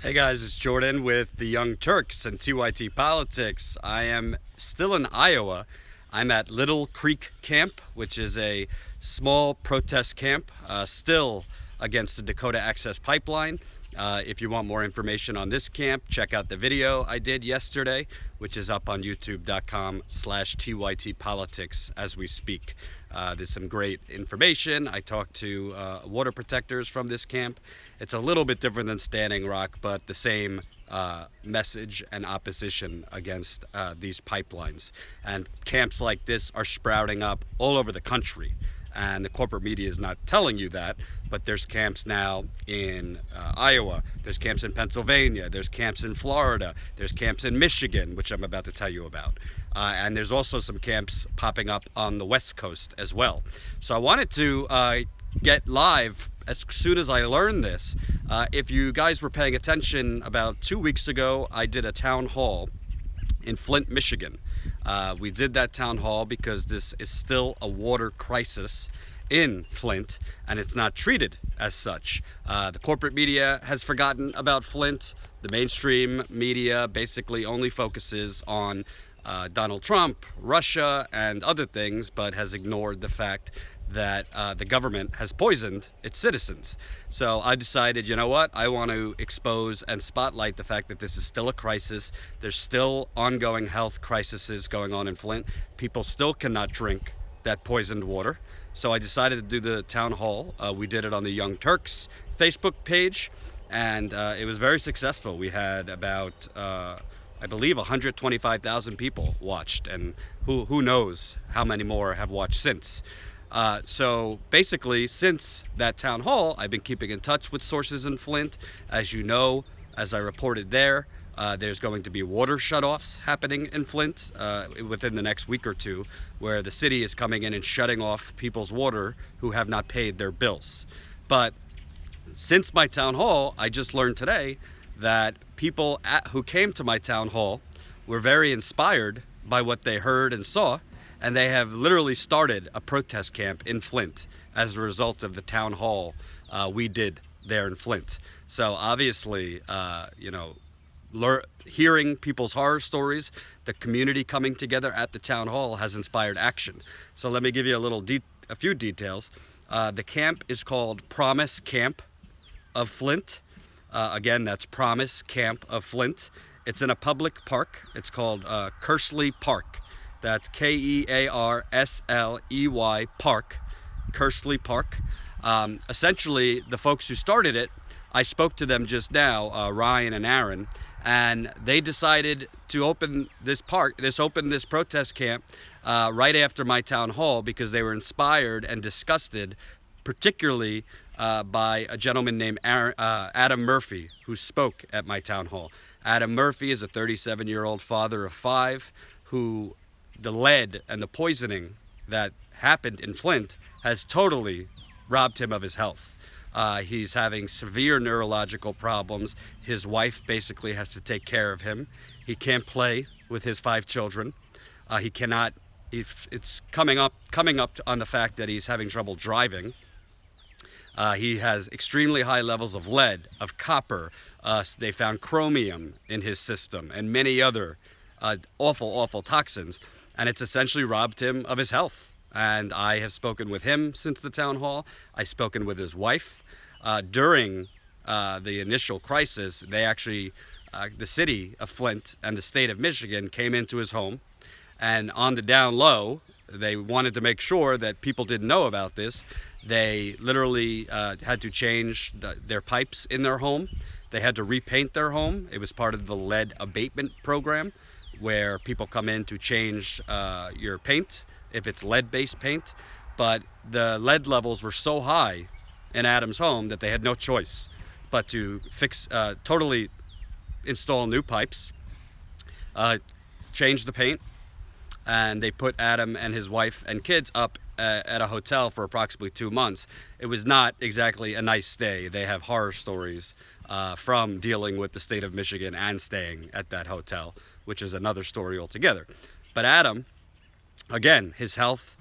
Hey guys, it's Jordan with the Young Turks and TYT Politics. I am still in Iowa. I'm at Little Creek Camp, which is a small protest camp, still against the Dakota Access Pipeline. If you want more information on this camp, check out the video I did yesterday, which is up on youtube.com/TYT Politics as we speak. There's some great information. I talked to water protectors from this camp. It's a little bit different than Standing Rock, but the same message and opposition against these pipelines. And camps like this are sprouting up all over the country. And the corporate media is not telling you that, but there's camps now in Iowa, there's camps in Pennsylvania, there's camps in Florida, there's camps in Michigan, which I'm about to tell you about. And there's also some camps popping up on the West Coast as well. So I wanted to get live as soon as I learned this. If you guys were paying attention, about 2 weeks ago, I did a town hall in Flint, Michigan. We did that town hall because this is still a water crisis in Flint, and it's not treated as such. The corporate media has forgotten about Flint. The mainstream media basically only focuses on Donald Trump, Russia, and other things, but has ignored the fact that the government has poisoned its citizens. So I decided, you know what, I want to expose and spotlight the fact that this is still a crisis. There's still ongoing health crises going on in Flint. People still cannot drink that poisoned water. So I decided to do the town hall. We did it on the Young Turks Facebook page, and it was very successful. We had about I believe 125,000 people watched, and who knows how many more have watched since. So basically, since that town hall, I've been keeping in touch with sources in Flint. As you know, as I reported there, there's going to be water shutoffs happening in Flint within the next week or two, where the city is coming in and shutting off people's water who have not paid their bills. But since my town hall, I just learned today that people who came to my town hall were very inspired by what they heard and saw, and they have literally started a protest camp in Flint as a result of the town hall we did there in Flint. So obviously, hearing people's horror stories, the community coming together at the town hall has inspired action. So let me give you a few details. The camp is called Promise Camp of Flint. Again, that's Promise Camp of Flint. It's in a public park. It's called Kersley Park. That's Kearsley Park, Kersley Park. Essentially, the folks who started it, I spoke to them just now, Ryan and Aaron, and they decided to open this protest camp right after my town hall because they were inspired and disgusted, particularly by a gentleman named Adam Murphy, who spoke at my town hall. Adam Murphy is a 37-year-old father of 5 who the lead and the poisoning that happened in Flint has totally robbed him of his health. He's having severe neurological problems. His wife basically has to take care of him. He can't play with his 5 children. He cannot. It's coming up on the fact that he's having trouble driving. He has extremely high levels of lead, of copper. They found chromium in his system and many other awful toxins. And it's essentially robbed him of his health. And I have spoken with him since the town hall. I've spoken with his wife. During the initial crisis, they actually, the city of Flint and the state of Michigan came into his home. And on the down low, they wanted to make sure that people didn't know about this. They literally had to change their pipes in their home. They had to repaint their home. It was part of the lead abatement program, where people come in to change your paint if it's lead-based paint. But the lead levels were so high in Adam's home that they had no choice but to totally install new pipes, change the paint, and they put Adam and his wife and kids up at a hotel for approximately 2 months. It was not exactly a nice stay. They have horror stories from dealing with the state of Michigan and staying at that hotel, which is another story altogether. But Adam, again, his health,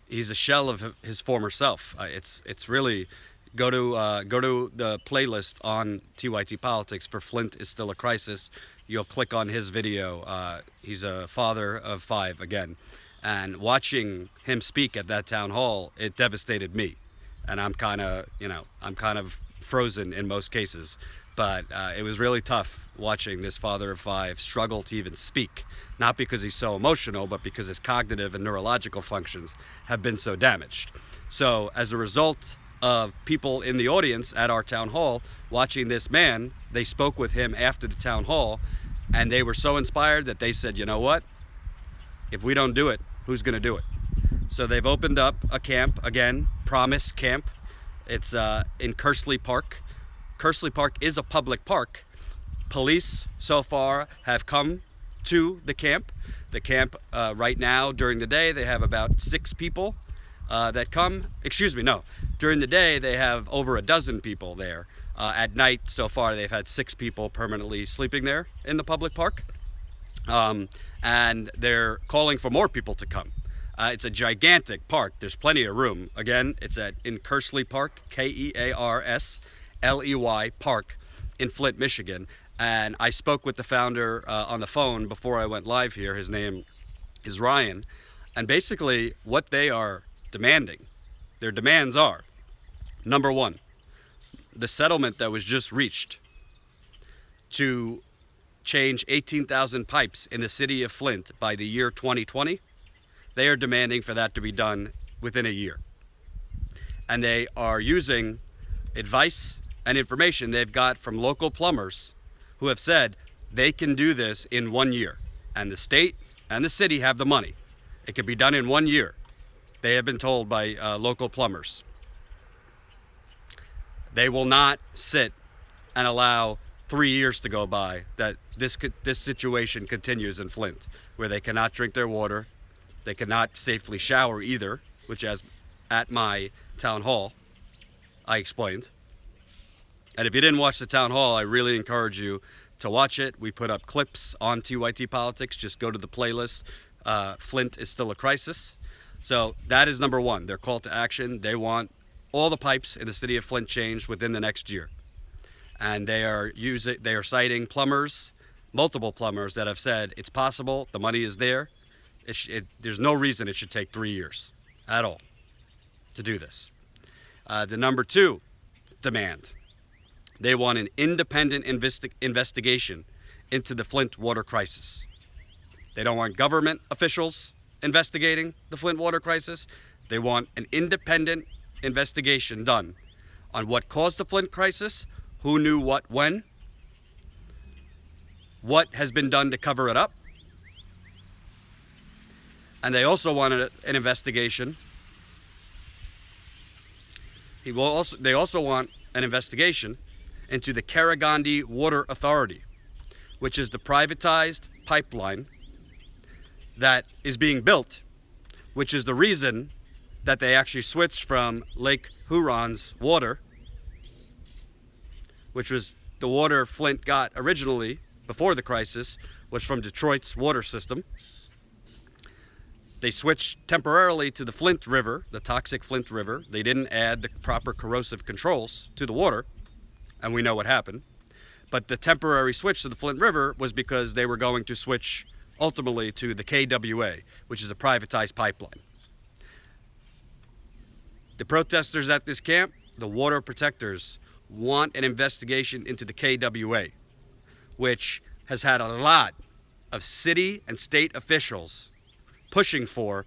he's a shell of his former self. It's really, go to the playlist on TYT Politics for Flint is Still a Crisis. You'll click on his video. He's a father of 5 again, and watching him speak at that town hall, it devastated me, and I'm kind of frozen in most cases. But it was really tough watching this father of 5 struggle to even speak, not because he's so emotional, but because his cognitive and neurological functions have been so damaged. So as a result of people in the audience at our town hall watching this man, they spoke with him after the town hall, and they were so inspired that they said, you know what? If we don't do it, who's going to do it? So they've opened up a camp, again, Promise Camp. It's in Kersley Park. Kersley Park is a public park. Police so far have come to the camp. The camp right now during the day, they have about 6 people that come. Excuse me, no. During the day, they have over a dozen people there. At night, so far, they've had 6 people permanently sleeping there in the public park. And they're calling for more people to come. It's a gigantic park. There's plenty of room. Again, it's in Kersley Park, Kersley Park in Flint, Michigan. And I spoke with the founder on the phone before I went live here. His name is Ryan. And basically what they are demanding, their demands are, number 1, the settlement that was just reached to change 18,000 pipes in the city of Flint by the year 2020, they are demanding for that to be done within a year. And they are using advice and information they've got from local plumbers who have said they can do this in 1 year. And the state and the city have the money. It can be done in 1 year. They have been told by local plumbers. They will not sit and allow 3 years to go by that this situation continues in Flint, where they cannot drink their water, they cannot safely shower either, which as at my town hall, I explained. And if you didn't watch the town hall, I really encourage you to watch it. We put up clips on TYT Politics. Just go to the playlist. Flint is Still a Crisis. So that is number 1, their call to action. They want all the pipes in the city of Flint changed within the next year. And they are citing plumbers, multiple plumbers that have said it's possible, the money is there. There's no reason it should take 3 years at all to do this. The number 2 demand, they want an independent investigation into the Flint water crisis. They don't want government officials investigating the Flint water crisis. They want an independent investigation done on what caused the Flint crisis, who knew what when, what has been done to cover it up. And they also wanted an investigation. They also want an investigation into the Karagandhi Water Authority, which is the privatized pipeline that is being built, which is the reason that they actually switched from Lake Huron's water, which was the water Flint got originally before the crisis, was from Detroit's water system. They switched temporarily to the Flint River, the toxic Flint River. They didn't add the proper corrosive controls to the water, and we know what happened. But the temporary switch to the Flint River was because they were going to switch ultimately to the KWA, which is a privatized pipeline. The protesters at this camp, the water protectors, want an investigation into the KWA, which has had a lot of city and state officials pushing for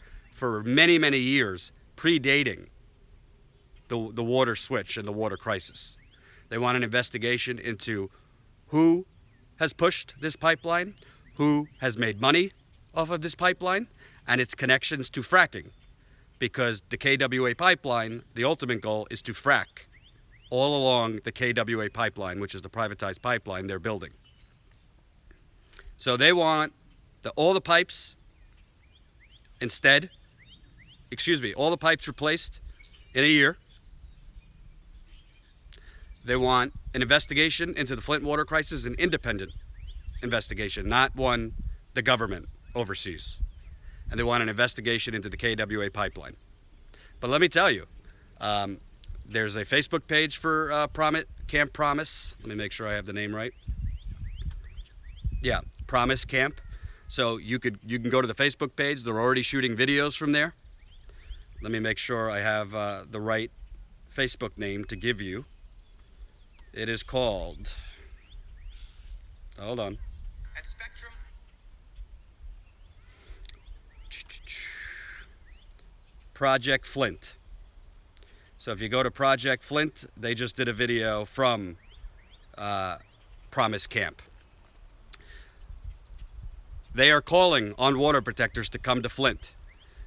many, many years, predating the water switch and the water crisis. They want an investigation into who has pushed this pipeline, who has made money off of this pipeline, and its connections to fracking. Because the KWA pipeline, the ultimate goal is to frack all along the KWA pipeline, which is the privatized pipeline they're building. So they want all the pipes all the pipes replaced in a year. They want an investigation into the Flint water crisis, an independent investigation, not one the government oversees. And they want an investigation into the KWA pipeline. But let me tell you, There's a Facebook page for Camp Promise. Let me make sure I have the name right. Yeah, Promise Camp. So you can go to the Facebook page. They're already shooting videos from there. Let me make sure I have the right Facebook name to give you. It is called, hold on. At Spectrum. Project Flint. So if you go to Project Flint, they just did a video from Promise Camp. They are calling on water protectors to come to Flint.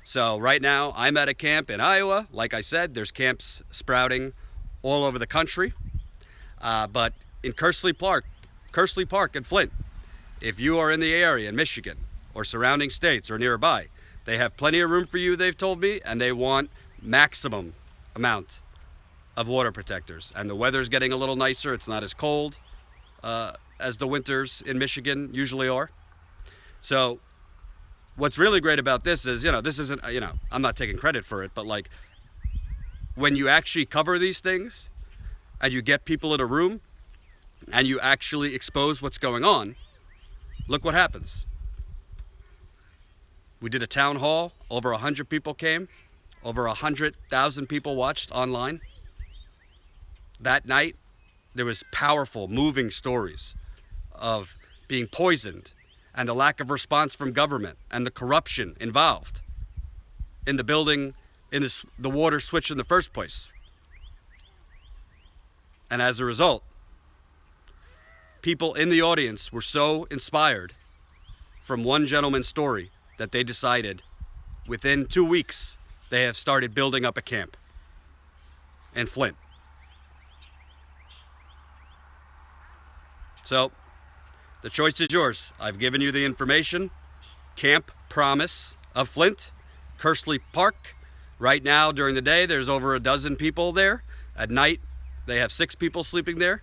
So right now, I'm at a camp in Iowa. Like I said, there's camps sprouting all over the country. But in Kersley Park in Flint, if you are in the area in Michigan or surrounding states or nearby, they have plenty of room for you, they've told me, and they want maximum amount of water protectors. And the weather's getting a little nicer. It's not as cold as the winters in Michigan usually are. So what's really great about this is, this isn't, I'm not taking credit for it, but like when you actually cover these things and you get people in a room and you actually expose what's going on, look what happens. We did a town hall, over 100 people came, over 100,000 people watched online. That night, there was powerful, moving stories of being poisoned and the lack of response from government and the corruption involved in the building, in the water switch in the first place. And as a result, people in the audience were so inspired from one gentleman's story that they decided within 2 weeks they have started building up a camp in Flint. So the choice is yours. I've given you the information. Camp Promise of Flint, Kersley Park. Right now during the day there's over a dozen people there. At night they have 6 people sleeping there.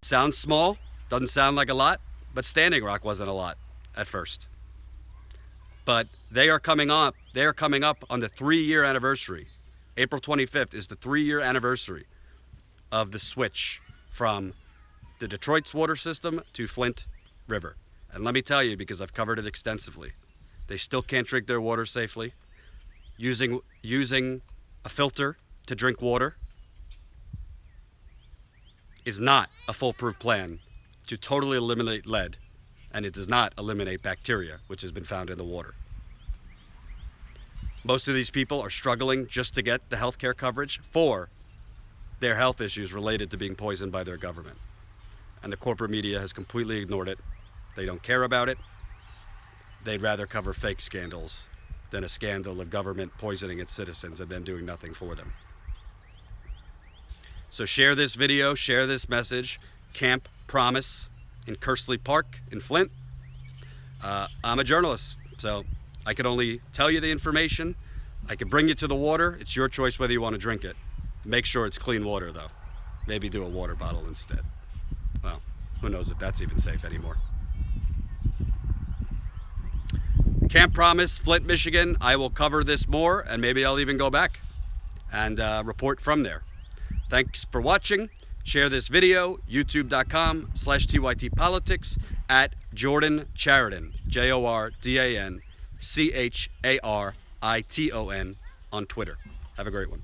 Sounds small, doesn't sound like a lot, but Standing Rock wasn't a lot at first. But they are coming up on the 3-year anniversary. April 25th is the 3-year anniversary of the switch from the Detroit's water system to Flint River. And let me tell you, because I've covered it extensively, they still can't drink their water safely. Using a filter to drink water is not a foolproof plan to totally eliminate lead, and it does not eliminate bacteria, which has been found in the water. Most of these people are struggling just to get the healthcare coverage for their health issues related to being poisoned by their government. And the corporate media has completely ignored it. They don't care about it. They'd rather cover fake scandals than a scandal of government poisoning its citizens and then doing nothing for them. So share this video, share this message. Camp Promise in Kersley Park in Flint. I'm a journalist, so I can only tell you the information. I can bring you to the water. It's your choice whether you want to drink it. Make sure it's clean water, though. Maybe do a water bottle instead. Well, who knows if that's even safe anymore. Camp Promise, Flint, Michigan. I will cover this more, and maybe I'll even go back and report from there. Thanks for watching. Share this video, youtube.com/TYT Politics, at Jordan Chariton, JordanChariton on Twitter. Have a great one.